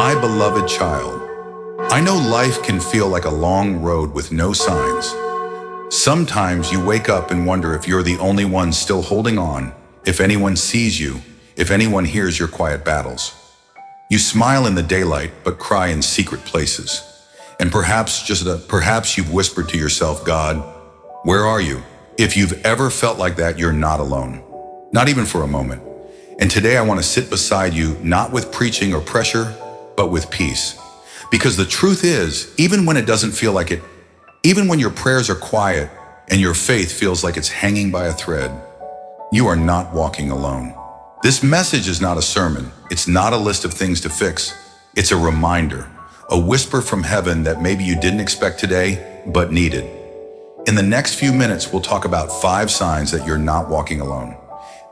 My beloved child, I know life can feel like a long road with no signs. Sometimes you wake up and wonder if you're the only one still holding on, if anyone sees you, if anyone hears your quiet battles. You smile in the daylight, but cry in secret places. And perhaps you've whispered to yourself, God, where are you? If you've ever felt like that, you're not alone. Not even for a moment. And today I want to sit beside you, not with preaching or pressure, but with peace. Because the truth is, even when it doesn't feel like it, even when your prayers are quiet and your faith feels like it's hanging by a thread, you are not walking alone. This message is not a sermon. It's not a list of things to fix. It's a reminder, a whisper from heaven that maybe you didn't expect today, but needed. In the next few minutes, we'll talk about 5 signs that you're not walking alone.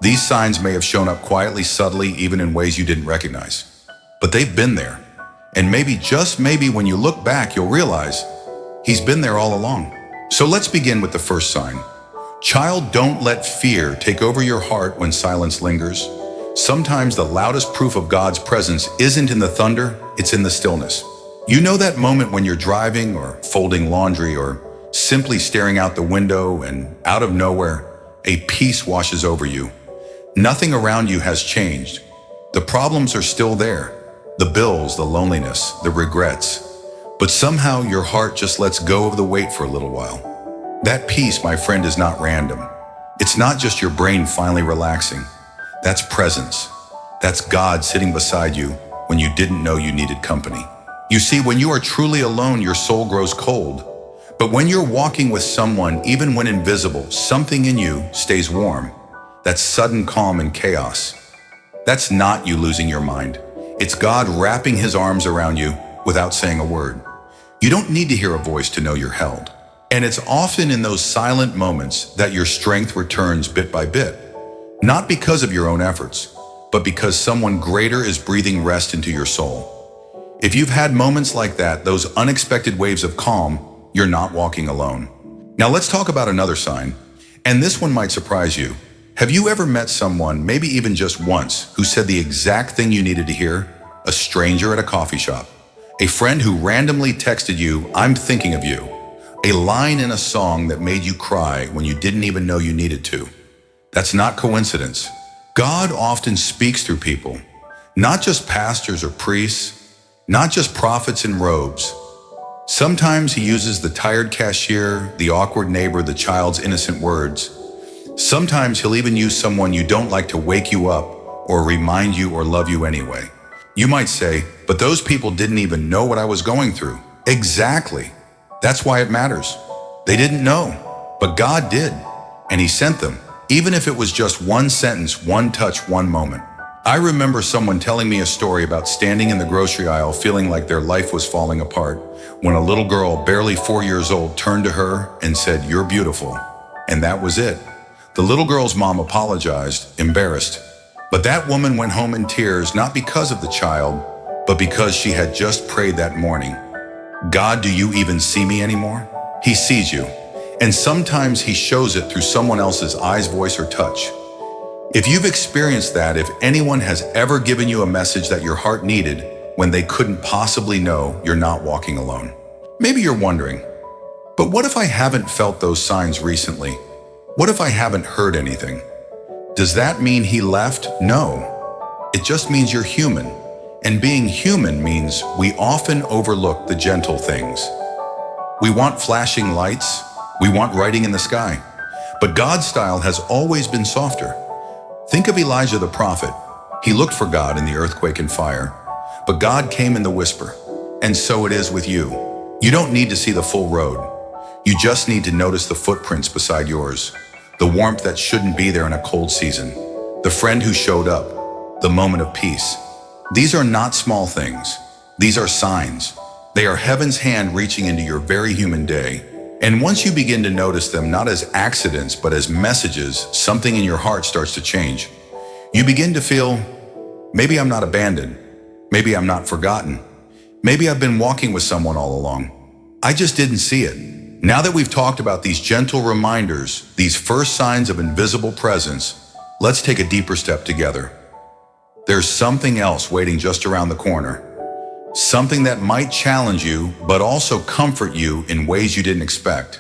These signs may have shown up quietly, subtly, even in ways you didn't recognize. But they've been there. And maybe, just maybe, when you look back, you'll realize He's been there all along. So let's begin with the first sign. Child, don't let fear take over your heart when silence lingers. Sometimes the loudest proof of God's presence isn't in the thunder, it's in the stillness. You know that moment when you're driving or folding laundry or simply staring out the window and out of nowhere, a peace washes over you. Nothing around you has changed. The problems are still there. The bills, the loneliness, the regrets. But somehow your heart just lets go of the weight for a little while. That peace, my friend, is not random. It's not just your brain finally relaxing. That's presence. That's God sitting beside you when you didn't know you needed company. You see, when you are truly alone, your soul grows cold. But when you're walking with someone, even when invisible, something in you stays warm. That's sudden calm in chaos. That's not you losing your mind. It's God wrapping His arms around you without saying a word. You don't need to hear a voice to know you're held. And it's often in those silent moments that your strength returns bit by bit. Not because of your own efforts, but because someone greater is breathing rest into your soul. If you've had moments like that, those unexpected waves of calm, you're not walking alone. Now let's talk about another sign, and this one might surprise you. Have you ever met someone, maybe even just once, who said the exact thing you needed to hear? A stranger at a coffee shop. A friend who randomly texted you, "I'm thinking of you." A line in a song that made you cry when you didn't even know you needed to. That's not coincidence. God often speaks through people, not just pastors or priests, not just prophets in robes. Sometimes He uses the tired cashier, the awkward neighbor, the child's innocent words. Sometimes He'll even use someone you don't like to wake you up or remind you or love you anyway. You might say, but those people didn't even know what I was going through. Exactly. That's why it matters. They didn't know, but God did, and He sent them, even if it was just one sentence, one touch, one moment. I remember someone telling me a story about standing in the grocery aisle feeling like their life was falling apart when a little girl, barely 4 years old, turned to her and said, "You're beautiful." And that was it. The little girl's mom apologized, embarrassed. But that woman went home in tears, not because of the child, but because she had just prayed that morning. God, do you even see me anymore? He sees you. And sometimes He shows it through someone else's eyes, voice, or touch. If you've experienced that, if anyone has ever given you a message that your heart needed when they couldn't possibly know, you're not walking alone. Maybe you're wondering, but what if I haven't felt those signs recently? What if I haven't heard anything? Does that mean He left? No. It just means you're human. And being human means we often overlook the gentle things. We want flashing lights. We want writing in the sky. But God's style has always been softer. Think of Elijah the prophet. He looked for God in the earthquake and fire, but God came in the whisper. And so it is with you. You don't need to see the full road. You just need to notice the footprints beside yours, the warmth that shouldn't be there in a cold season, the friend who showed up, the moment of peace. These are not small things. These are signs. They are heaven's hand reaching into your very human day. And once you begin to notice them, not as accidents, but as messages, something in your heart starts to change. You begin to feel, maybe I'm not abandoned. Maybe I'm not forgotten. Maybe I've been walking with someone all along. I just didn't see it. Now that we've talked about these gentle reminders, these first signs of invisible presence, let's take a deeper step together. There's something else waiting just around the corner. Something that might challenge you, but also comfort you in ways you didn't expect.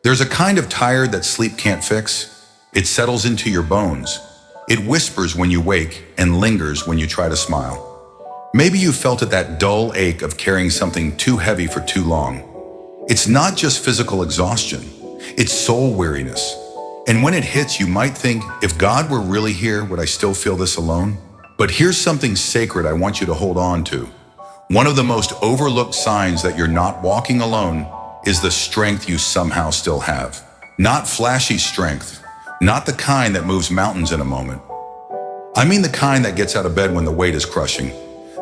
There's a kind of tired that sleep can't fix. It settles into your bones. It whispers when you wake and lingers when you try to smile. Maybe you felt it, that dull ache of carrying something too heavy for too long. It's not just physical exhaustion, it's soul weariness. And when it hits, you might think, if God were really here, would I still feel this alone? But here's something sacred I want you to hold on to. One of the most overlooked signs that you're not walking alone is the strength you somehow still have. Not flashy strength, not the kind that moves mountains in a moment. I mean the kind that gets out of bed when the weight is crushing.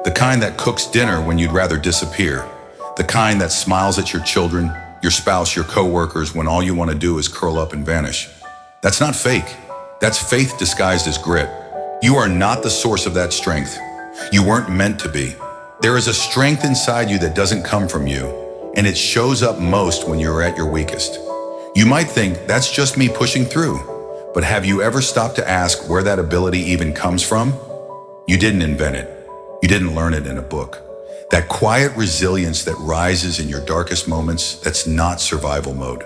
The kind that cooks dinner when you'd rather disappear. The kind that smiles at your children, your spouse, your coworkers when all you want to do is curl up and vanish. That's not fake. That's faith disguised as grit. You are not the source of that strength. You weren't meant to be. There is a strength inside you that doesn't come from you, and it shows up most when you're at your weakest. You might think, that's just me pushing through. But have you ever stopped to ask where that ability even comes from? You didn't invent it. You didn't learn it in a book. That quiet resilience that rises in your darkest moments, that's not survival mode.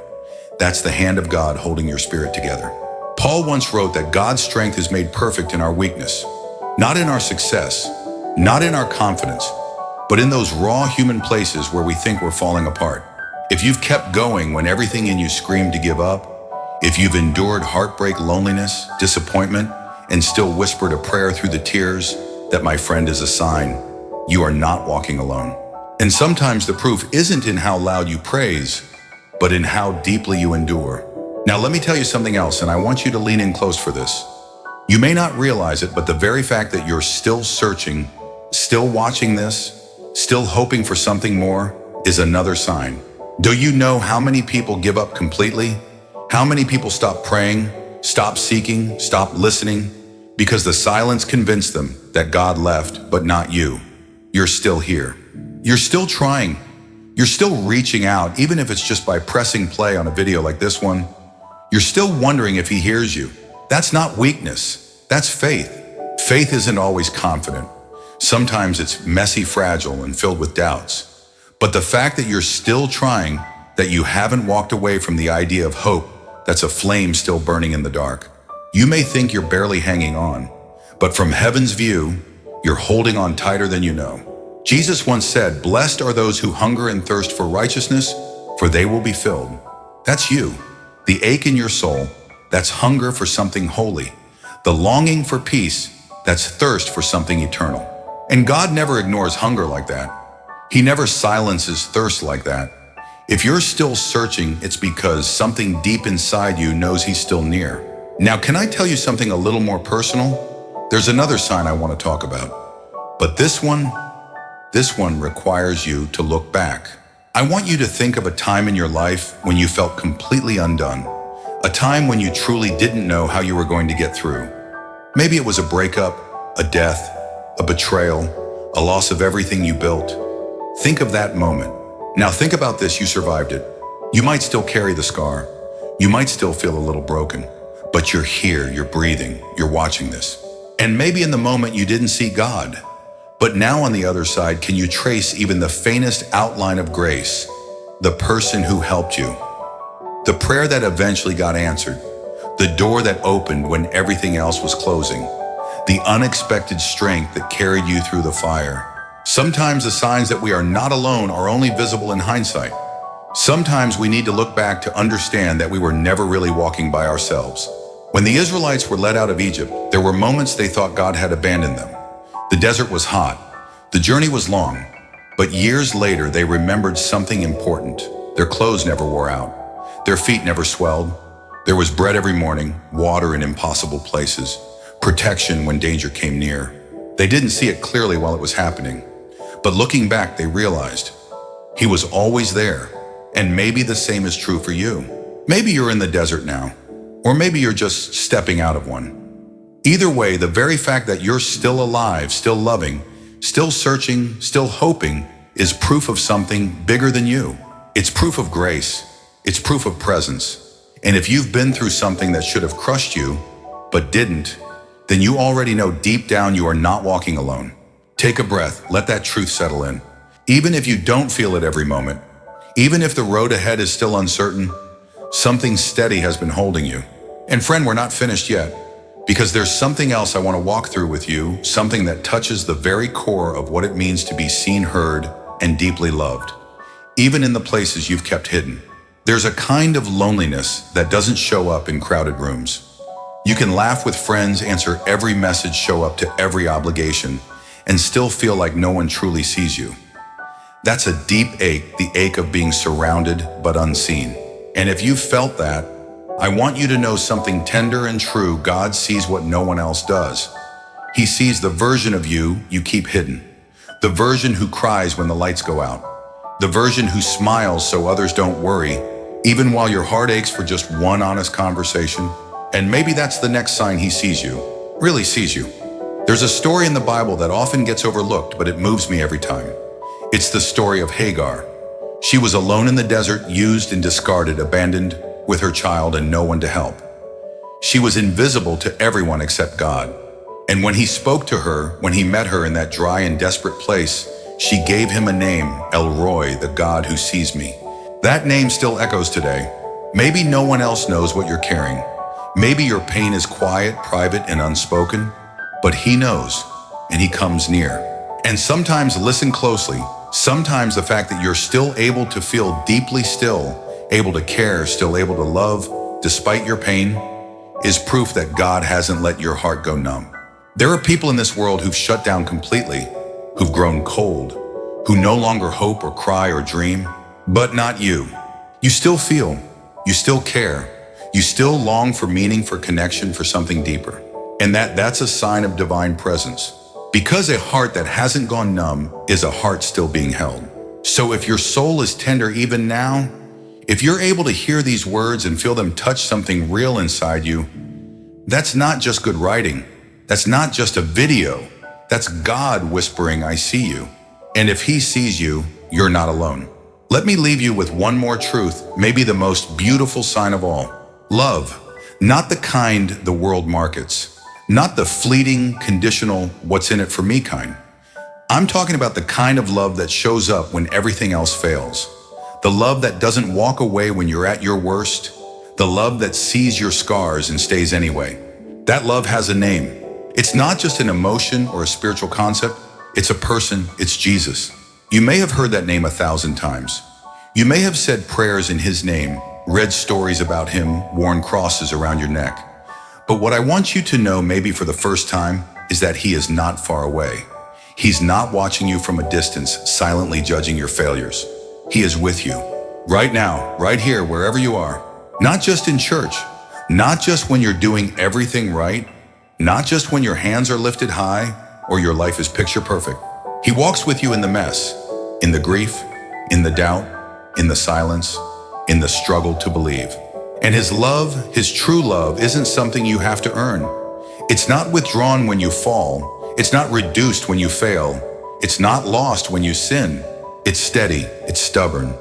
That's the hand of God holding your spirit together. Paul once wrote that God's strength is made perfect in our weakness, not in our success, not in our confidence, but in those raw human places where we think we're falling apart. If you've kept going when everything in you screamed to give up, if you've endured heartbreak, loneliness, disappointment, and still whispered a prayer through the tears, that, my friend, is a sign you are not walking alone. And sometimes the proof isn't in how loud you praise, but in how deeply you endure. Now let me tell you something else, and I want you to lean in close for this. You may not realize it, but the very fact that you're still searching, still watching this, still hoping for something more, is another sign. Do you know how many people give up completely? How many people stop praying, stop seeking, stop listening? Because the silence convinced them that God left, but not you. You're still here. You're still trying. You're still reaching out, even if it's just by pressing play on a video like this one. You're still wondering if he hears you. That's not weakness. That's faith. Faith isn't always confident. Sometimes it's messy, fragile, and filled with doubts. But the fact that you're still trying, that you haven't walked away from the idea of hope, that's a flame still burning in the dark. You may think you're barely hanging on, but from heaven's view, you're holding on tighter than you know. Jesus once said, "Blessed are those who hunger and thirst for righteousness, for they will be filled." That's you. The ache in your soul, that's hunger for something holy. The longing for peace, that's thirst for something eternal. And God never ignores hunger like that. He never silences thirst like that. If you're still searching, it's because something deep inside you knows he's still near. Now, can I tell you something a little more personal? There's another sign I want to talk about. But this one requires you to look back. I want you to think of a time in your life when you felt completely undone. A time when you truly didn't know how you were going to get through. Maybe it was a breakup, a death, a betrayal, a loss of everything you built. Think of that moment. Now think about this, you survived it. You might still carry the scar. You might still feel a little broken. But you're here, you're breathing, you're watching this. And maybe in the moment you didn't see God. But now on the other side, can you trace even the faintest outline of grace? The person who helped you. The prayer that eventually got answered. The door that opened when everything else was closing. The unexpected strength that carried you through the fire. Sometimes the signs that we are not alone are only visible in hindsight. Sometimes we need to look back to understand that we were never really walking by ourselves. When the Israelites were led out of Egypt, there were moments they thought God had abandoned them. The desert was hot. The journey was long. But years later, they remembered something important. Their clothes never wore out. Their feet never swelled. There was bread every morning, water in impossible places, protection when danger came near. They didn't see it clearly while it was happening. But looking back, they realized he was always there. And maybe the same is true for you. Maybe you're in the desert now. Or maybe you're just stepping out of one. Either way, the very fact that you're still alive, still loving, still searching, still hoping is proof of something bigger than you. It's proof of grace. It's proof of presence. And if you've been through something that should have crushed you, but didn't, then you already know deep down you are not walking alone. Take a breath, let that truth settle in. Even if you don't feel it every moment, even if the road ahead is still uncertain, something steady has been holding you. And friend, we're not finished yet, because there's something else I want to walk through with you, something that touches the very core of what it means to be seen, heard, and deeply loved, even in the places you've kept hidden. There's a kind of loneliness that doesn't show up in crowded rooms. You can laugh with friends, answer every message, show up to every obligation, and still feel like no one truly sees you. That's a deep ache, the ache of being surrounded but unseen. And if you've felt that, I want you to know something tender and true. God sees what no one else does. He sees the version of you keep hidden, the version who cries when the lights go out, the version who smiles so others don't worry, even while your heart aches for just one honest conversation. And maybe that's the next sign he sees you, really sees you. There's a story in the Bible that often gets overlooked, but it moves me every time. It's the story of Hagar. She was alone in the desert, used and discarded, abandoned, with her child and no one to help. She was invisible to everyone except God. And when he spoke to her, when he met her in that dry and desperate place, she gave him a name, El Roi, the God who sees me. That name still echoes today. Maybe no one else knows what you're carrying. Maybe your pain is quiet, private, and unspoken, but he knows, and he comes near. And sometimes, listen closely, sometimes the fact that you're still able to feel deeply still, able to care, still able to love, despite your pain, is proof that God hasn't let your heart go numb. There are people in this world who've shut down completely, who've grown cold, who no longer hope or cry or dream, but not you. You still feel, you still care, you still long for meaning, for connection, for something deeper. And that's a sign of divine presence. Because a heart that hasn't gone numb is a heart still being held. So if your soul is tender even now, if you're able to hear these words and feel them touch something real inside you, that's not just good writing. That's not just a video. That's God whispering, I see you. And if he sees you, you're not alone. Let me leave you with one more truth, maybe the most beautiful sign of all. Love, not the kind the world markets, not the fleeting, conditional, what's in it for me kind. I'm talking about the kind of love that shows up when everything else fails. The love that doesn't walk away when you're at your worst. The love that sees your scars and stays anyway. That love has a name. It's not just an emotion or a spiritual concept. It's a person. It's Jesus. You may have heard that name 1,000 times. You may have said prayers in his name, read stories about him, worn crosses around your neck. But what I want you to know, maybe for the first time, is that he is not far away. He's not watching you from a distance, silently judging your failures. He is with you, right now, right here, wherever you are. Not just in church, not just when you're doing everything right, not just when your hands are lifted high or your life is picture perfect. He walks with you in the mess, in the grief, in the doubt, in the silence, in the struggle to believe. And his love, his true love, isn't something you have to earn. It's not withdrawn when you fall. It's not reduced when you fail. It's not lost when you sin. It's steady, it's stubborn.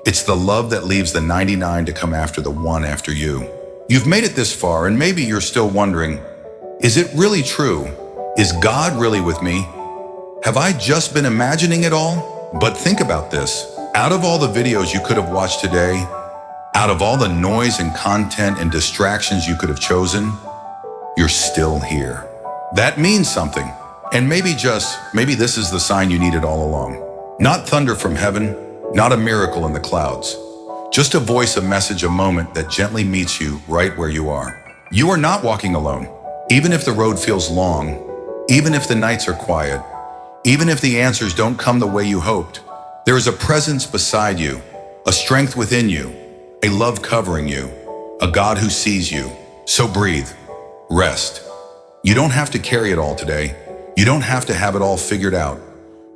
It's the love that leaves the 99 to come after the one after you. You've made it this far, and maybe you're still wondering, is it really true? Is God really with me? Have I just been imagining it all? But think about this. Out of all the videos you could have watched today, out of all the noise and content and distractions you could have chosen, you're still here. That means something. And maybe this is the sign you needed all along. Not thunder from heaven, not a miracle in the clouds. Just a voice, a message, a moment that gently meets you right where you are. You are not walking alone. Even if the road feels long, even if the nights are quiet, even if the answers don't come the way you hoped, there is a presence beside you, a strength within you, a love covering you, a God who sees you. So breathe, rest. You don't have to carry it all today. You don't have to have it all figured out.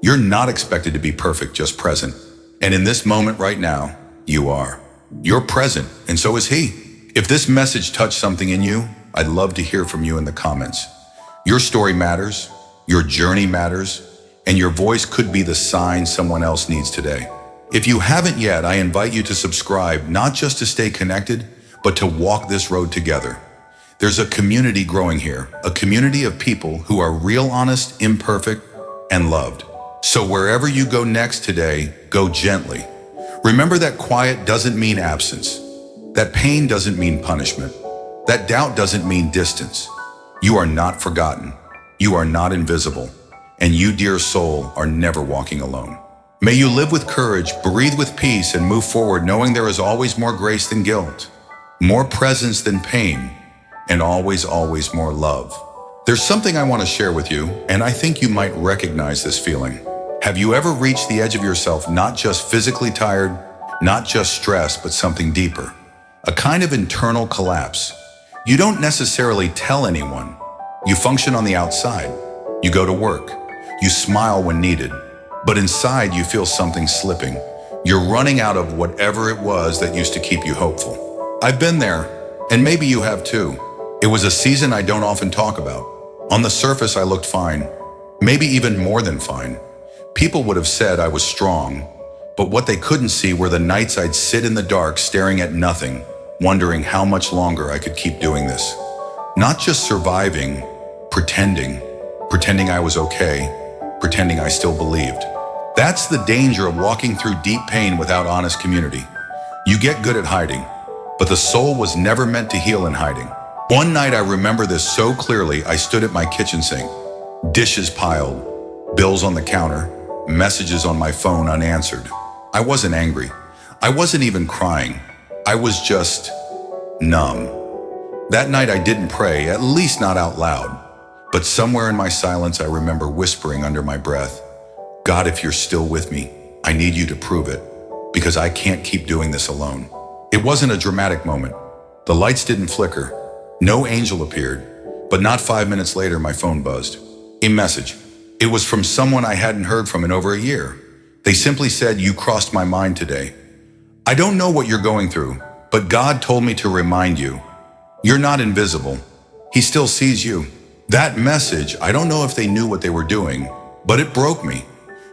You're not expected to be perfect, just present. And in this moment right now, you are. You're present, and so is he. If this message touched something in you, I'd love to hear from you in the comments. Your story matters, your journey matters, and your voice could be the sign someone else needs today. If you haven't yet, I invite you to subscribe, not just to stay connected, but to walk this road together. There's a community growing here, a community of people who are real, honest, imperfect, and loved. So wherever you go next today, go gently. Remember that quiet doesn't mean absence. That pain doesn't mean punishment. That doubt doesn't mean distance. You are not forgotten. You are not invisible. And you, dear soul, are never walking alone. May you live with courage, breathe with peace, and move forward knowing there is always more grace than guilt, more presence than pain, and always, always more love. There's something I want to share with you, and I think you might recognize this feeling. Have you ever reached the edge of yourself, not just physically tired, not just stressed, but something deeper? A kind of internal collapse. You don't necessarily tell anyone. You function on the outside. You go to work. You smile when needed. But inside you feel something slipping. You're running out of whatever it was that used to keep you hopeful. I've been there, and maybe you have too. It was a season I don't often talk about. On the surface, I looked fine, maybe even more than fine. People would have said I was strong, but what they couldn't see were the nights I'd sit in the dark staring at nothing, wondering how much longer I could keep doing this. Not just surviving, pretending I was okay, pretending I still believed. That's the danger of walking through deep pain without honest community. You get good at hiding, but the soul was never meant to heal in hiding. One night I remember this so clearly, I stood at my kitchen sink. Dishes piled, bills on the counter, messages on my phone unanswered. I wasn't angry. I wasn't even crying. I was just numb. That night I didn't pray, at least not out loud. But somewhere in my silence I remember whispering under my breath, God, if you're still with me, I need you to prove it, because I can't keep doing this alone. It wasn't a dramatic moment. The lights didn't flicker. No angel appeared, but not 5 minutes later, my phone buzzed. A message. It was from someone I hadn't heard from in over a year. They simply said, you crossed my mind today. I don't know what you're going through, but God told me to remind you, you're not invisible. He still sees you. That message, I don't know if they knew what they were doing, but it broke me.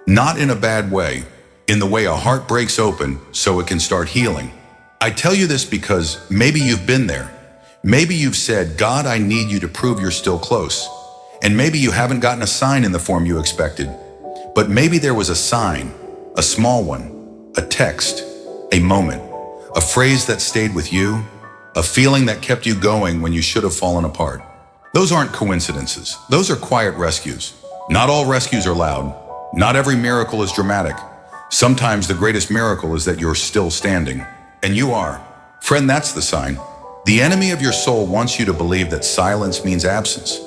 Not in a bad way, in the way a heart breaks open so it can start healing. I tell you this because maybe you've been there. Maybe you've said, God, I need you to prove you're still close. And maybe you haven't gotten a sign in the form you expected. But maybe there was a sign, a small one, a text, a moment, a phrase that stayed with you, a feeling that kept you going when you should have fallen apart. Those aren't coincidences. Those are quiet rescues. Not all rescues are loud. Not every miracle is dramatic. Sometimes the greatest miracle is that you're still standing. And you are. Friend, that's the sign. The enemy of your soul wants you to believe that silence means absence.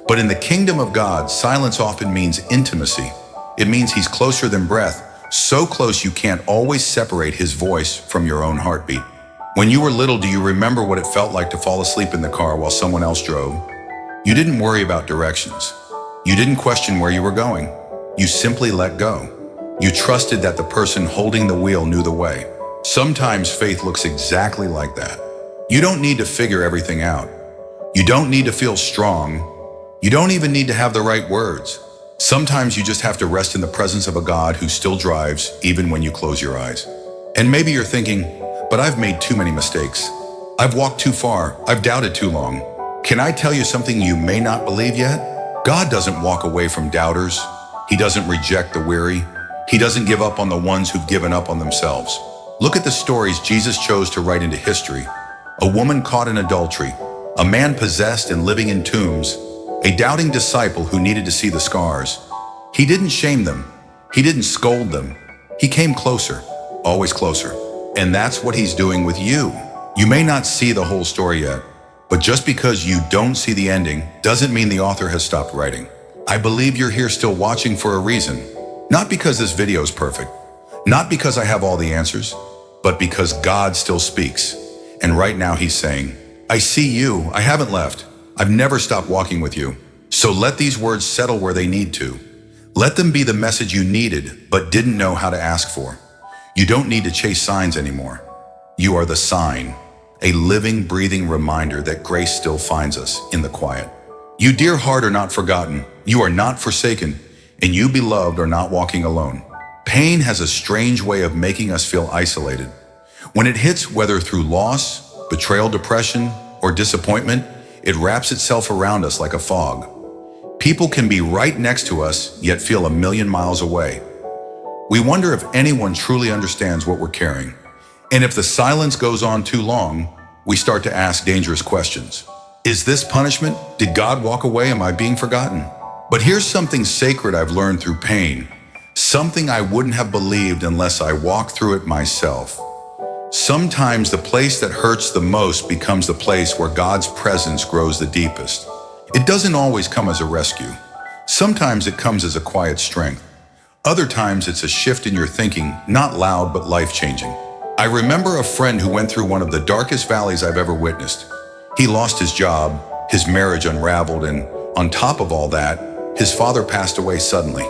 But in the kingdom of God, silence often means intimacy. It means he's closer than breath, so close you can't always separate his voice from your own heartbeat. When you were little, do you remember what it felt like to fall asleep in the car while someone else drove? You didn't worry about directions. You didn't question where you were going. You simply let go. You trusted that the person holding the wheel knew the way. Sometimes faith looks exactly like that. You don't need to figure everything out. You don't need to feel strong. You don't even need to have the right words. Sometimes you just have to rest in the presence of a God who still drives even when you close your eyes. And maybe you're thinking, but I've made too many mistakes. I've walked too far. I've doubted too long. Can I tell you something you may not believe yet? God doesn't walk away from doubters. He doesn't reject the weary. He doesn't give up on the ones who've given up on themselves. Look at the stories Jesus chose to write into history. A woman caught in adultery, a man possessed and living in tombs, a doubting disciple who needed to see the scars. He didn't shame them. He didn't scold them. He came closer, always closer. And that's what he's doing with you. You may not see the whole story yet, but just because you don't see the ending doesn't mean the author has stopped writing. I believe you're here still watching for a reason. Not because this video is perfect, not because I have all the answers, but because God still speaks. And right now he's saying, I see you, I haven't left. I've never stopped walking with you. So let these words settle where they need to. Let them be the message you needed, but didn't know how to ask for. You don't need to chase signs anymore. You are the sign, a living, breathing reminder that grace still finds us in the quiet. You, dear heart, are not forgotten. You are not forsaken, and you, beloved, are not walking alone. Pain has a strange way of making us feel isolated. When it hits, whether through loss, betrayal, depression, or disappointment, it wraps itself around us like a fog. People can be right next to us, yet feel a million miles away. We wonder if anyone truly understands what we're carrying. And if the silence goes on too long, we start to ask dangerous questions. Is this punishment? Did God walk away? Am I being forgotten? But here's something sacred I've learned through pain. Something I wouldn't have believed unless I walked through it myself. Sometimes the place that hurts the most becomes the place where God's presence grows the deepest. It doesn't always come as a rescue. Sometimes it comes as a quiet strength. Other times it's a shift in your thinking, not loud but life-changing. I remember a friend who went through one of the darkest valleys I've ever witnessed. He lost his job, his marriage unraveled, and on top of all that, his father passed away suddenly.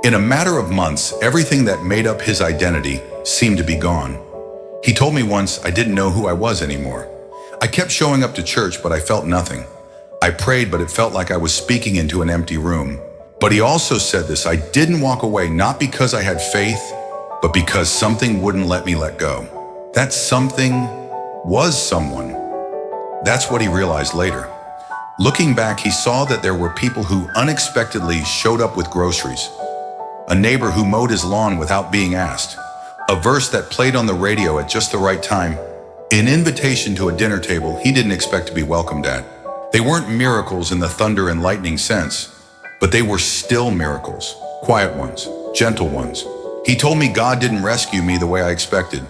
In a matter of months, everything that made up his identity seemed to be gone. He told me once I didn't know who I was anymore. I kept showing up to church, but I felt nothing. I prayed, but it felt like I was speaking into an empty room. But he also said this: I didn't walk away not because I had faith, but because something wouldn't let me let go. That something was someone. That's what he realized later. Looking back, he saw that there were people who unexpectedly showed up with groceries, a neighbor who mowed his lawn without being asked, a verse that played on the radio at just the right time, an invitation to a dinner table he didn't expect to be welcomed at. They weren't miracles in the thunder and lightning sense, but they were still miracles, quiet ones, gentle ones. He told me God didn't rescue me the way I expected.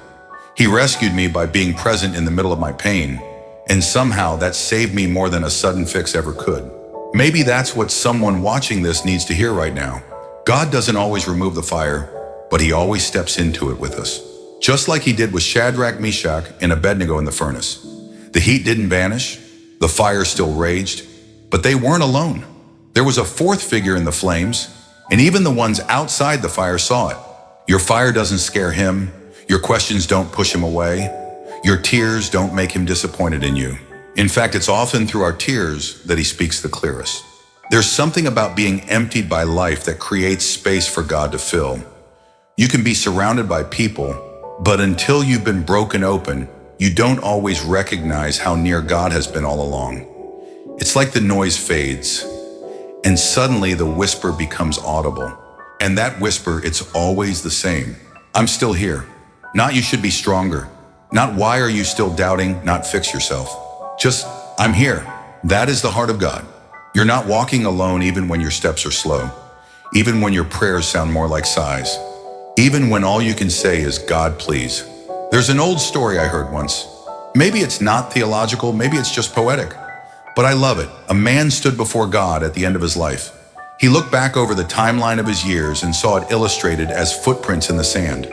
He rescued me by being present in the middle of my pain, and somehow that saved me more than a sudden fix ever could. Maybe that's what someone watching this needs to hear right now. God doesn't always remove the fire, but he always steps into it with us. Just like he did with Shadrach, Meshach, and Abednego in the furnace. The heat didn't vanish, the fire still raged, but they weren't alone. There was a fourth figure in the flames, and even the ones outside the fire saw it. Your fire doesn't scare him, your questions don't push him away, your tears don't make him disappointed in you. In fact, it's often through our tears that he speaks the clearest. There's something about being emptied by life that creates space for God to fill. You can be surrounded by people, but until you've been broken open, you don't always recognize how near God has been all along. It's like the noise fades, and suddenly the whisper becomes audible. And that whisper, it's always the same. I'm still here. Not you should be stronger. Not why are you still doubting, not fix yourself. Just, I'm here. That is the heart of God. You're not walking alone even when your steps are slow. Even when your prayers sound more like sighs. Even when all you can say is, God, please. There's an old story I heard once. Maybe it's not theological, maybe it's just poetic. But I love it. A man stood before God at the end of his life. He looked back over the timeline of his years and saw it illustrated as footprints in the sand.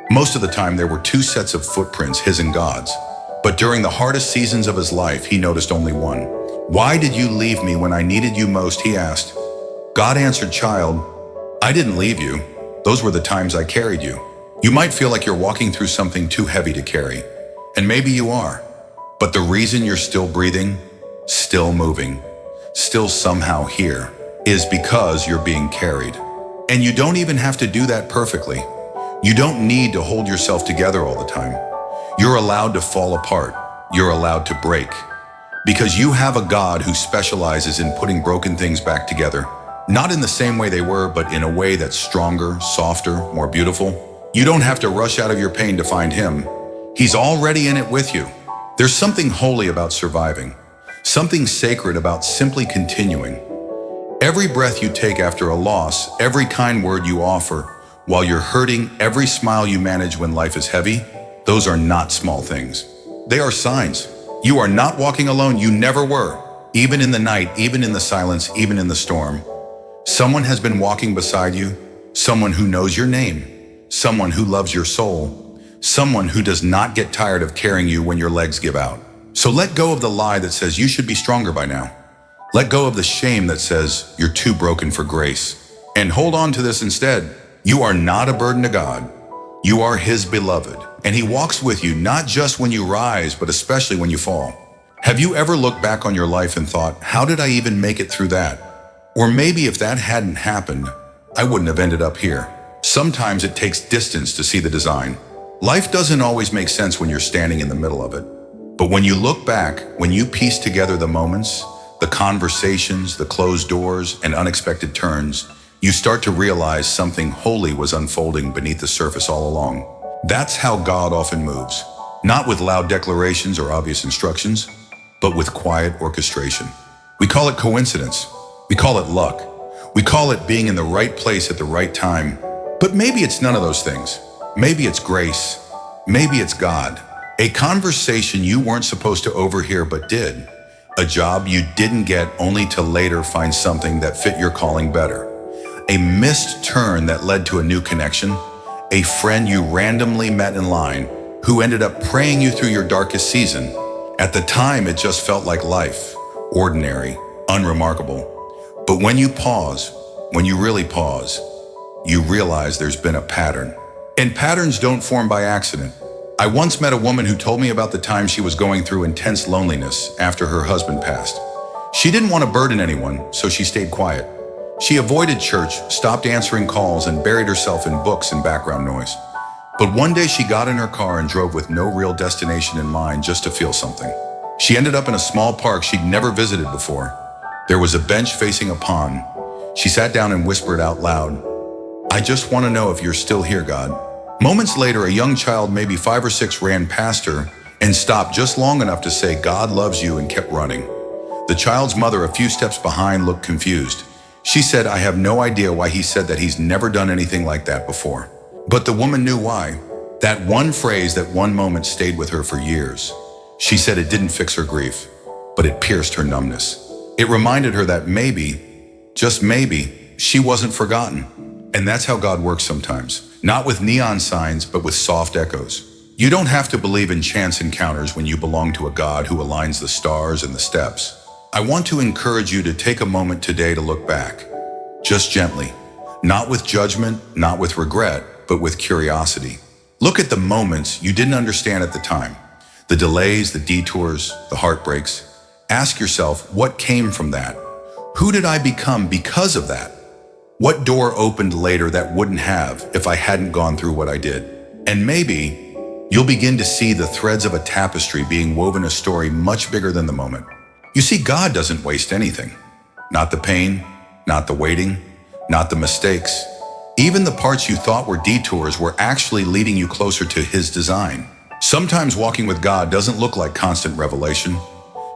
Most of the time there were two sets of footprints, his and God's. But during the hardest seasons of his life, he noticed only one. Why did you leave me when I needed you most? He asked. God answered, child, I didn't leave you. Those were the times I carried you. You might feel like you're walking through something too heavy to carry. And maybe you are. But the reason you're still breathing, still moving, still somehow here, is because you're being carried. And you don't even have to do that perfectly. You don't need to hold yourself together all the time. You're allowed to fall apart. You're allowed to break. Because you have a God who specializes in putting broken things back together. Not in the same way they were, but in a way that's stronger, softer, more beautiful. You don't have to rush out of your pain to find him. He's already in it with you. There's something holy about surviving. Something sacred about simply continuing. Every breath you take after a loss, every kind word you offer, while you're hurting, every smile you manage when life is heavy, those are not small things. They are signs. You are not walking alone. You never were. Even in the night, even in the silence, even in the storm. Someone has been walking beside you. Someone who knows your name. Someone who loves your soul. Someone who does not get tired of carrying you when your legs give out. So let go of the lie that says you should be stronger by now. Let go of the shame that says you're too broken for grace. And hold on to this instead. You are not a burden to God. You are his beloved. And he walks with you not just when you rise, but especially when you fall. Have you ever looked back on your life and thought, how did I even make it through that? Or maybe if that hadn't happened, I wouldn't have ended up here. Sometimes it takes distance to see the design. Life doesn't always make sense when you're standing in the middle of it. But when you look back, when you piece together the moments, the conversations, the closed doors, and unexpected turns, you start to realize something holy was unfolding beneath the surface all along. That's how God often moves. Not with loud declarations or obvious instructions, but with quiet orchestration. We call it coincidence. We call it luck. We call it being in the right place at the right time. But maybe it's none of those things. Maybe it's grace. Maybe it's God. A conversation you weren't supposed to overhear but did. A job you didn't get only to later find something that fit your calling better. A missed turn that led to a new connection. A friend you randomly met in line who ended up praying you through your darkest season. At the time, it just felt like life. Ordinary, unremarkable. But when you pause, when you really pause, you realize there's been a pattern. And patterns don't form by accident. I once met a woman who told me about the time she was going through intense loneliness after her husband passed. She didn't want to burden anyone, so she stayed quiet. She avoided church, stopped answering calls, and buried herself in books and background noise. But one day she got in her car and drove with no real destination in mind, just to feel something. She ended up in a small park she'd never visited before. There was a bench facing a pond. She sat down and whispered out loud, "I just want to know if you're still here, God." Moments later, a young child, maybe 5 or 6, ran past her and stopped just long enough to say, "God loves you," and kept running. The child's mother, a few steps behind, looked confused. She said, "I have no idea why he said that. He's never done anything like that before." But the woman knew why. That one phrase, that one moment stayed with her for years. She said it didn't fix her grief, but it pierced her numbness. It reminded her that maybe, just maybe, she wasn't forgotten. And that's how God works sometimes. Not with neon signs, but with soft echoes. You don't have to believe in chance encounters when you belong to a God who aligns the stars and the steps. I want to encourage you to take a moment today to look back. Just gently. Not with judgment, not with regret, but with curiosity. Look at the moments you didn't understand at the time. The delays, the detours, the heartbreaks. Ask yourself, what came from that? Who did I become because of that? What door opened later that wouldn't have if I hadn't gone through what I did? And maybe you'll begin to see the threads of a tapestry being woven, a story much bigger than the moment. You see, God doesn't waste anything. Not the pain, not the waiting, not the mistakes. Even the parts you thought were detours were actually leading you closer to His design. Sometimes walking with God doesn't look like constant revelation.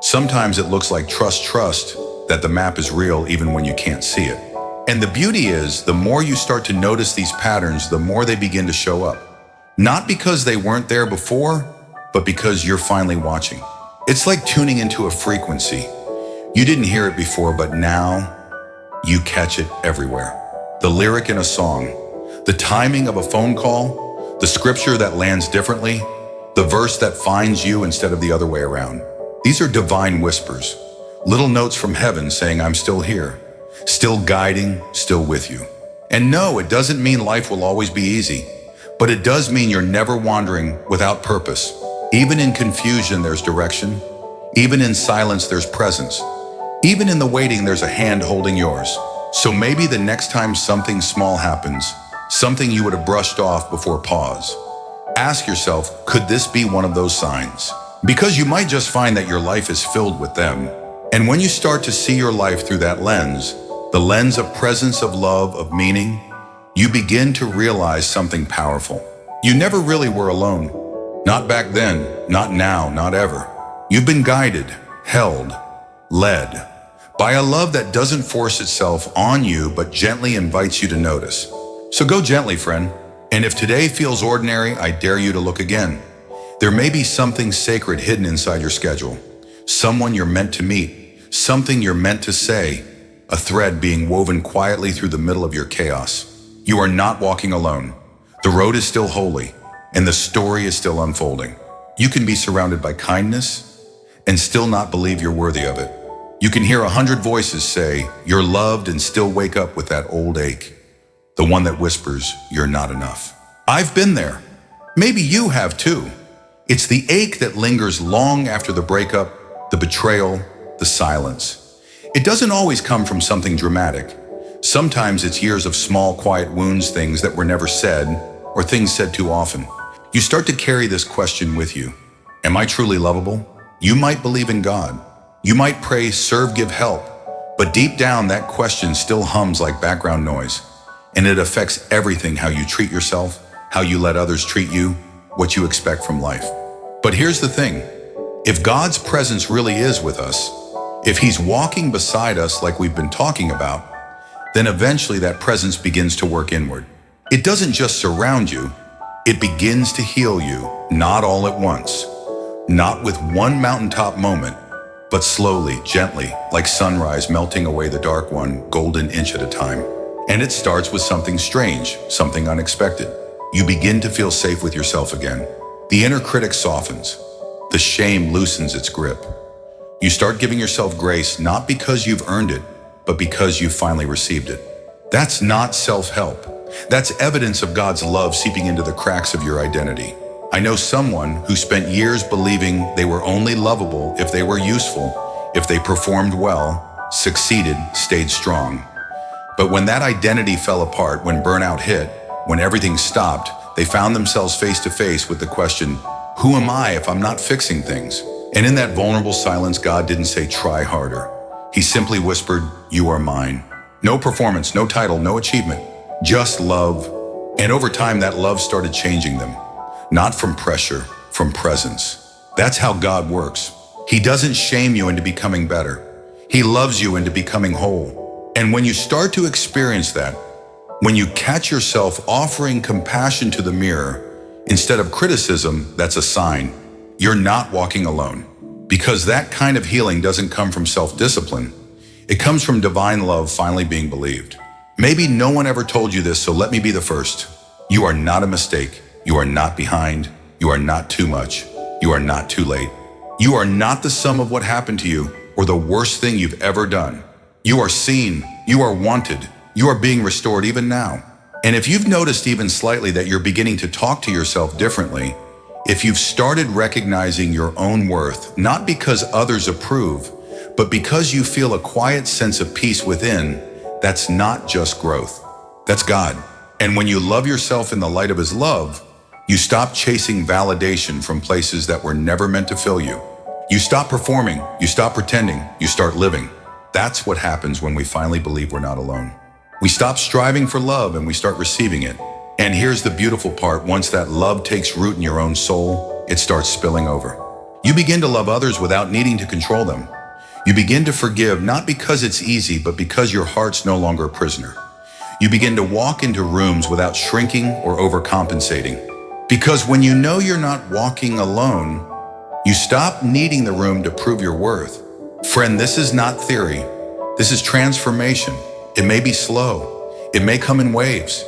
Sometimes it looks like trust that the map is real even when you can't see it. And the beauty is, the more you start to notice these patterns, the more they begin to show up. Not because they weren't there before, but because you're finally watching. It's like tuning into a frequency. You didn't hear it before, but now you catch it everywhere. The lyric in a song, the timing of a phone call, the scripture that lands differently, the verse that finds you instead of the other way around. These are divine whispers, little notes from heaven saying, "I'm still here, still guiding, still with you." And no, it doesn't mean life will always be easy, but it does mean you're never wandering without purpose. Even in confusion, there's direction. Even in silence, there's presence. Even in the waiting, there's a hand holding yours. So maybe the next time something small happens, something you would have brushed off before, pause. Ask yourself, could this be one of those signs? Because you might just find that your life is filled with them. And when you start to see your life through that lens, the lens of presence, of love, of meaning, you begin to realize something powerful. You never really were alone. Not back then, not now, not ever. You've been guided, held, led by a love that doesn't force itself on you, but gently invites you to notice. So go gently, friend. And if today feels ordinary, I dare you to look again. There may be something sacred hidden inside your schedule. Someone you're meant to meet. Something you're meant to say. A thread being woven quietly through the middle of your chaos. You are not walking alone. The road is still holy, and the story is still unfolding. You can be surrounded by kindness and still not believe you're worthy of it. You can hear 100 voices say you're loved and still wake up with that old ache. The one that whispers you're not enough. I've been there. Maybe you have too. It's the ache that lingers long after the breakup, the betrayal, the silence. It doesn't always come from something dramatic. Sometimes it's years of small, quiet wounds, things that were never said, or things said too often. You start to carry this question with you. Am I truly lovable? You might believe in God, You might pray, serve, give, help, but deep down that question still hums like background noise. And it affects everything: how you treat yourself, how you let others treat you, what you expect from life. But here's the thing. If God's presence really is with us, if He's walking beside us like we've been talking about, then eventually that presence begins to work inward. It doesn't just surround you, it begins to heal you, not all at once, not with one mountaintop moment, but slowly, gently, like sunrise melting away the dark one, golden inch at a time. And it starts with something strange, something unexpected. You begin to feel safe with yourself again. The inner critic softens. The shame loosens its grip. You start giving yourself grace, not because you've earned it, but because you've finally received it. That's not self-help. That's evidence of God's love seeping into the cracks of your identity. I know someone who spent years believing they were only lovable if they were useful, if they performed well, succeeded, stayed strong. But when that identity fell apart, when burnout hit, when everything stopped, they found themselves face to face with the question, who am I if I'm not fixing things? And in that vulnerable silence, God didn't say, try harder. He simply whispered, you are mine. No performance, no title, no achievement, just love. And over time, that love started changing them. Not from pressure, from presence. That's how God works. He doesn't shame you into becoming better. He loves you into becoming whole. And when you start to experience that, when you catch yourself offering compassion to the mirror instead of criticism, that's a sign you're not walking alone. Because that kind of healing doesn't come from self-discipline. It comes from divine love finally being believed. Maybe no one ever told you this, so let me be the first. You are not a mistake. You are not behind. You are not too much. You are not too late. You are not the sum of what happened to you or the worst thing you've ever done. You are seen. You are wanted. You are being restored even now. And if you've noticed even slightly that you're beginning to talk to yourself differently, if you've started recognizing your own worth, not because others approve, but because you feel a quiet sense of peace within, that's not just growth. That's God. And when you love yourself in the light of His love, you stop chasing validation from places that were never meant to fill you. You stop performing, you stop pretending, you start living. That's what happens when we finally believe we're not alone. We stop striving for love and we start receiving it. And here's the beautiful part: once that love takes root in your own soul, it starts spilling over. You begin to love others without needing to control them. You begin to forgive, not because it's easy, but because your heart's no longer a prisoner. You begin to walk into rooms without shrinking or overcompensating. Because when you know you're not walking alone, you stop needing the room to prove your worth. Friend, this is not theory. This is transformation. It may be slow. It may come in waves.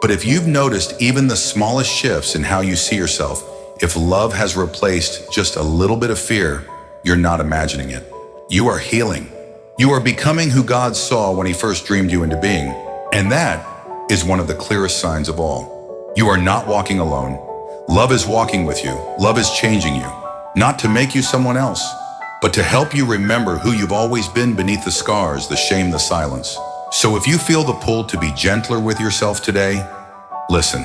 But if you've noticed even the smallest shifts in how you see yourself, if love has replaced just a little bit of fear, you're not imagining it. You are healing. You are becoming who God saw when He first dreamed you into being. And that is one of the clearest signs of all. You are not walking alone. Love is walking with you. Love is changing you. Not to make you someone else, but to help you remember who you've always been beneath the scars, the shame, the silence. So if you feel the pull to be gentler with yourself today, listen.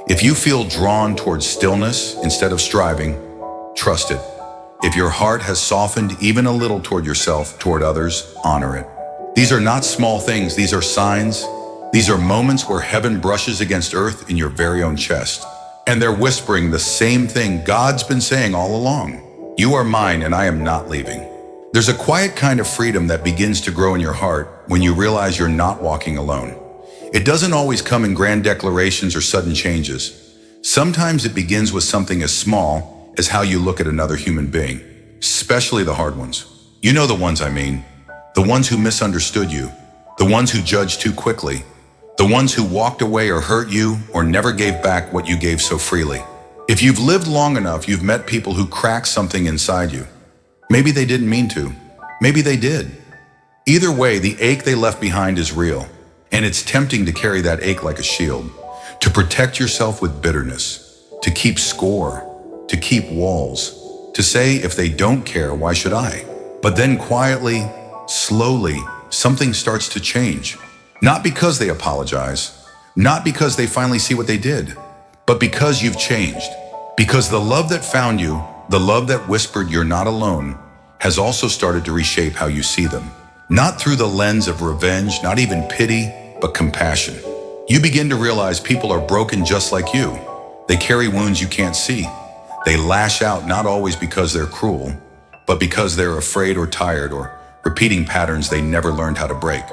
If you feel drawn towards stillness instead of striving, trust it. If your heart has softened even a little toward yourself, toward others, honor it. These are not small things. These are signs. These are moments where heaven brushes against earth in your very own chest. And they're whispering the same thing God's been saying all along. You are mine and I am not leaving. There's a quiet kind of freedom that begins to grow in your heart when you realize you're not walking alone. It doesn't always come in grand declarations or sudden changes. Sometimes it begins with something as small as how you look at another human being, especially the hard ones. You know the ones I mean. The ones who misunderstood you, the ones who judged too quickly, the ones who walked away or hurt you or never gave back what you gave so freely. If you've lived long enough, you've met people who cracked something inside you. Maybe they didn't mean to. Maybe they did. Either way, the ache they left behind is real, and it's tempting to carry that ache like a shield, to protect yourself with bitterness, to keep score, to keep walls, to say, if they don't care, why should I? But then quietly, slowly, something starts to change. Not because they apologize, not because they finally see what they did, but because you've changed. Because the love that found you, the love that whispered you're not alone, has also started to reshape how you see them. Not through the lens of revenge, not even pity, but compassion. You begin to realize people are broken just like you. They carry wounds you can't see. They lash out not always because they're cruel, but because they're afraid or tired or repeating patterns they never learned how to break.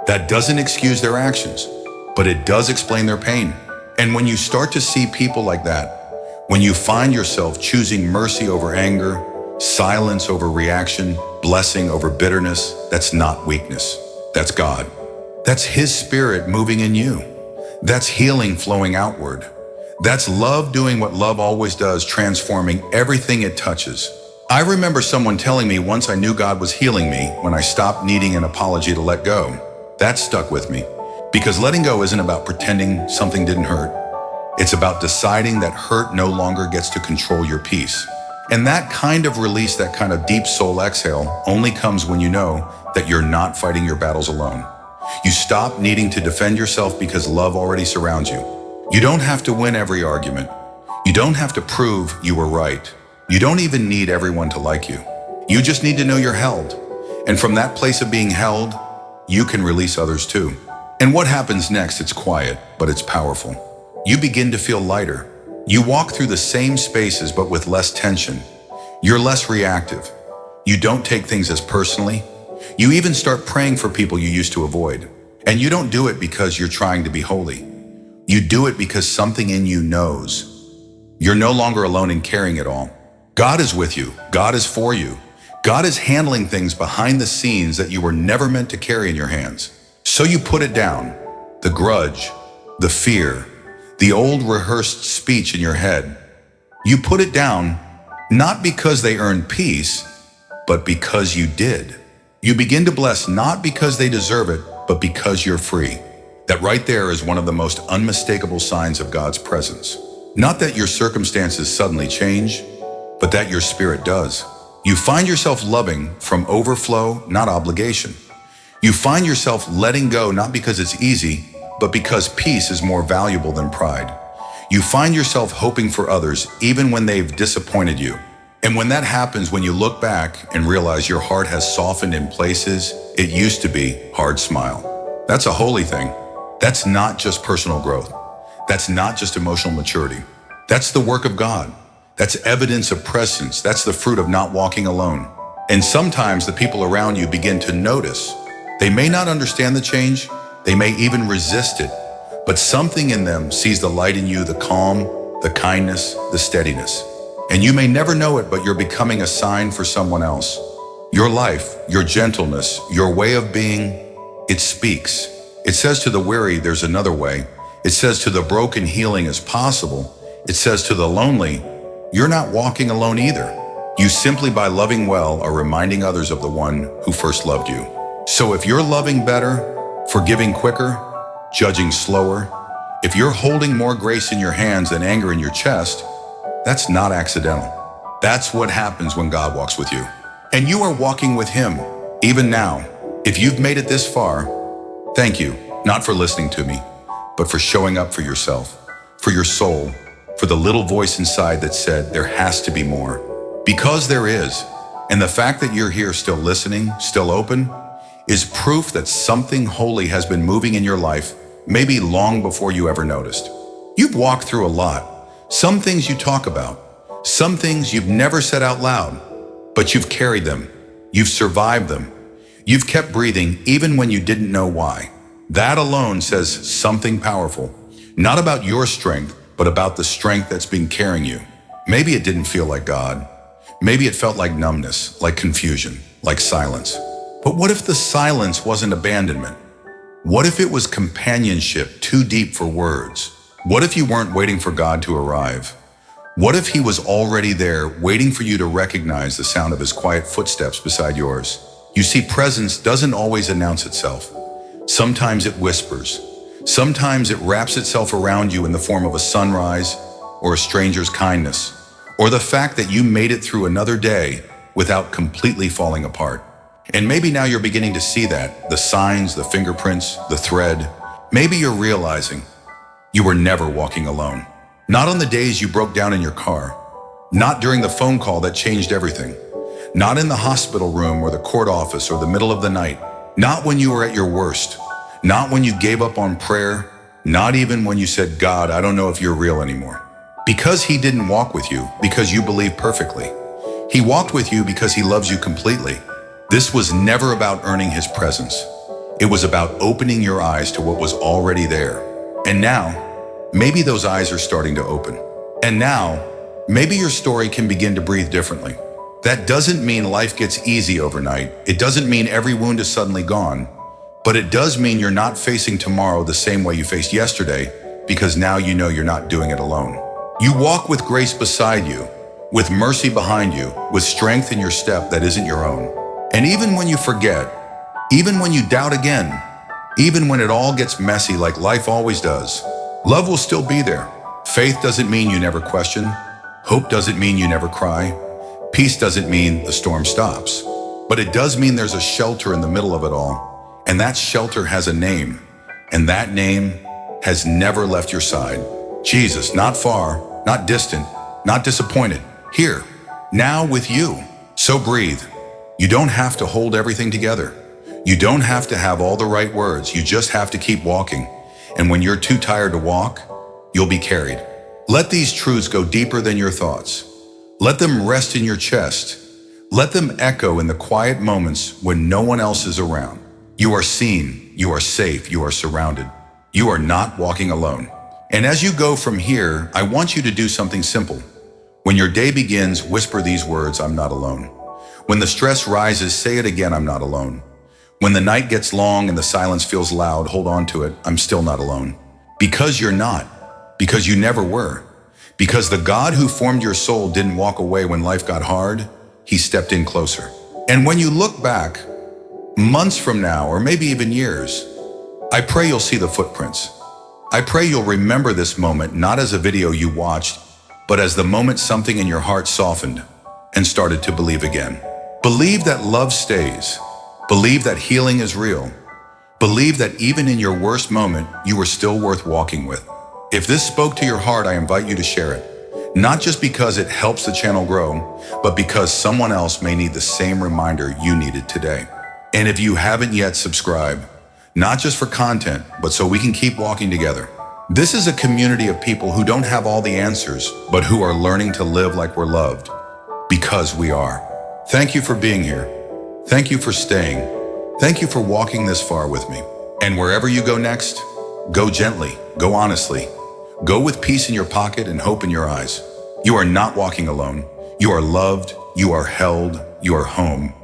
That doesn't excuse their actions, but it does explain their pain. And when you start to see people like that, when you find yourself choosing mercy over anger, silence over reaction, blessing over bitterness, that's not weakness. That's God. That's His Spirit moving in you. That's healing flowing outward. That's love doing what love always does, transforming everything it touches. I remember someone telling me once I knew God was healing me when I stopped needing an apology to let go. That stuck with me. Because letting go isn't about pretending something didn't hurt. It's about deciding that hurt no longer gets to control your peace. And that kind of release, that kind of deep soul exhale, only comes when you know that you're not fighting your battles alone. You stop needing to defend yourself because love already surrounds you. You don't have to win every argument. You don't have to prove you were right. You don't even need everyone to like you. You just need to know you're held. And from that place of being held, you can release others too. And what happens next? It's quiet, but it's powerful. You begin to feel lighter. You walk through the same spaces, but with less tension. You're less reactive. You don't take things as personally. You even start praying for people you used to avoid. And you don't do it because you're trying to be holy. You do it because something in you knows. You're no longer alone in carrying it all. God is with you. God is for you. God is handling things behind the scenes that you were never meant to carry in your hands. So you put it down. The grudge, the fear, the old rehearsed speech in your head. You put it down, not because they earned peace, but because you did. You begin to bless not because they deserve it, but because you're free. That right there is one of the most unmistakable signs of God's presence. Not that your circumstances suddenly change, but that your spirit does. You find yourself loving from overflow, not obligation. You find yourself letting go not because it's easy, but because peace is more valuable than pride. You find yourself hoping for others even when they've disappointed you. And when that happens, when you look back and realize your heart has softened in places it used to be, hard smile. That's a holy thing. That's not just personal growth. That's not just emotional maturity. That's the work of God. That's evidence of presence. That's the fruit of not walking alone. And sometimes the people around you begin to notice. They may not understand the change. They may even resist it. But something in them sees the light in you, the calm, the kindness, the steadiness. And you may never know it, but you're becoming a sign for someone else. Your life, your gentleness, your way of being, it speaks. It says to the weary, there's another way. It says to the broken, healing is possible. It says to the lonely, you're not walking alone either. You simply by loving well are reminding others of the one who first loved you. So if you're loving better, forgiving quicker, judging slower, if you're holding more grace in your hands than anger in your chest, that's not accidental. That's what happens when God walks with you. And you are walking with Him, even now. If you've made it this far, thank you, not for listening to me, but for showing up for yourself, for your soul, for the little voice inside that said there has to be more. Because there is. And the fact that you're here still listening, still open, is proof that something holy has been moving in your life, maybe long before you ever noticed. You've walked through a lot. Some things you talk about, some things you've never said out loud, but you've carried them. You've survived them. You've kept breathing even when you didn't know why. That alone says something powerful, not about your strength, but about the strength that's been carrying you. Maybe it didn't feel like God. Maybe it felt like numbness, like confusion, like silence. But what if the silence wasn't abandonment? What if it was companionship too deep for words? What if you weren't waiting for God to arrive? What if He was already there, waiting for you to recognize the sound of His quiet footsteps beside yours? You see, presence doesn't always announce itself. Sometimes it whispers. Sometimes it wraps itself around you in the form of a sunrise or a stranger's kindness, or the fact that you made it through another day without completely falling apart. And maybe now you're beginning to see that, the signs, the fingerprints, the thread. Maybe you're realizing you were never walking alone. Not on the days you broke down in your car. Not during the phone call that changed everything. Not in the hospital room or the court office or the middle of the night. Not when you were at your worst. Not when you gave up on prayer. Not even when you said, God, I don't know if you're real anymore. Because he didn't walk with you because you believe perfectly. He walked with you because he loves you completely. This was never about earning his presence. It was about opening your eyes to what was already there. And now, maybe those eyes are starting to open. And now, maybe your story can begin to breathe differently. That doesn't mean life gets easy overnight. It doesn't mean every wound is suddenly gone. But it does mean you're not facing tomorrow the same way you faced yesterday, because now you know you're not doing it alone. You walk with grace beside you, with mercy behind you, with strength in your step that isn't your own. And even when you forget, even when you doubt again, even when it all gets messy like life always does, love will still be there. Faith doesn't mean you never question. Hope doesn't mean you never cry. Peace doesn't mean the storm stops. But it does mean there's a shelter in the middle of it all. And that shelter has a name. And that name has never left your side. Jesus, not far, not distant, not disappointed. Here, now with you. So breathe. You don't have to hold everything together. You don't have to have all the right words. You just have to keep walking. And when you're too tired to walk, you'll be carried. Let these truths go deeper than your thoughts. Let them rest in your chest. Let them echo in the quiet moments when no one else is around. You are seen, you are safe, you are surrounded. You are not walking alone. And as you go from here, I want you to do something simple. When your day begins, whisper these words, I'm not alone. When the stress rises, say it again, I'm not alone. When the night gets long and the silence feels loud, hold on to it, I'm still not alone. Because you're not. Because you never were. Because the God who formed your soul didn't walk away when life got hard, he stepped in closer. And when you look back, months from now, or maybe even years, I pray you'll see the footprints. I pray you'll remember this moment not as a video you watched, but as the moment something in your heart softened and started to believe again. Believe that love stays. Believe that healing is real. Believe that even in your worst moment, you are still worth walking with. If this spoke to your heart, I invite you to share it. Not just because it helps the channel grow, but because someone else may need the same reminder you needed today. And if you haven't yet, subscribe, not just for content, but so we can keep walking together. This is a community of people who don't have all the answers, but who are learning to live like we're loved, because we are. Thank you for being here. Thank you for staying. Thank you for walking this far with me. And wherever you go next, go gently, go honestly, go with peace in your pocket and hope in your eyes. You are not walking alone. You are loved, you are held, you are home,